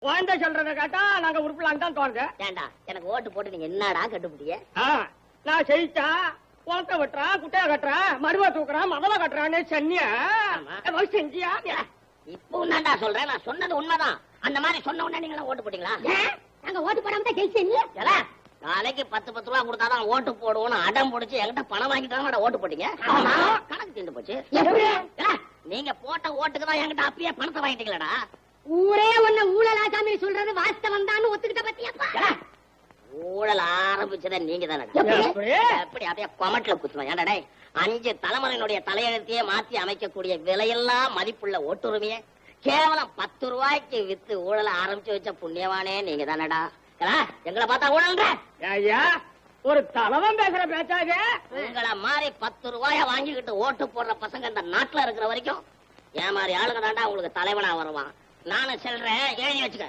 குழந்தை சொல்றத கேட்டா நாங்க உருப்பலான்னு தான் தோணுது. ஏண்டா எனக்கு ஓட்டு போட்டு நீங்க என்னடா கட்டுப்பிடிய? நான் செய்தா குளத்தை வெட்டுறான், குட்டையா கட்டுறான், மருவா தூக்குறான், மதல கட்டுறான்னு சென்னியா செஞ்சியா? இப்போ தான்டா சொல்றேன், நான் சொன்னது உண்மைதான். அந்த மாதிரி சொன்ன உடனே நீங்க ஓட்டு போட்டீங்களா? நாங்க ஓட்டு போடாம தான் ஜெயிச்சீங்க. நாளைக்கு 10 ரூபா கொடுத்தாதான் ஓட்டு போடுவோம்னு அடம் பிடிச்சி என்கிட்ட பணம் வாங்கிட்டு ஓட்டு போட்டீங்க. கணக்கு தீர்ந்து போச்சு. நீங்க போட்ட ஓட்டுக்கு தான் என்கிட்ட அப்பயே பணத்தை வாங்கிட்டீங்களா? ஊரே ஒண்ணு ஊழல் ஆசாமி சொல்றது வாஸ்தவம் தான் ஒத்துக்கிட்ட பத்தியாப்பா. ஊழல் ஆரம்பிச்சத நீங்க தானே. எப்படி அப்படியே கொமட்ல குத்துவேன். ஏன்டா 5 தலைமுறையினுடைய தலையெழுத்தையே மாத்தி அமைக்கக்கூடிய விலையெல்லாம் மதிப்புள்ள ஓட்டுரிமையை கேவலம் 10 ரூபாய்க்கு வித்து ஊழல ஆரம்பிச்சு வச்ச புண்ணியவானே நீங்க தானடா. எங்களை பார்த்தா ஊழல்ன்ற ஒரு தலைவன் பேசுற பேச்சாக. உங்களை மாதிரி 10 ரூபாய வாங்கிக்கிட்டு ஓட்டு போடுற பசங்க இந்த நாட்டுல இருக்கிற வரைக்கும் ஏன் மாதிரி ஆளுங்க தாண்டா உங்களுக்கு தலைவனா வருவான். நானும் சொல்றேன், எழுதி வச்சுக்க.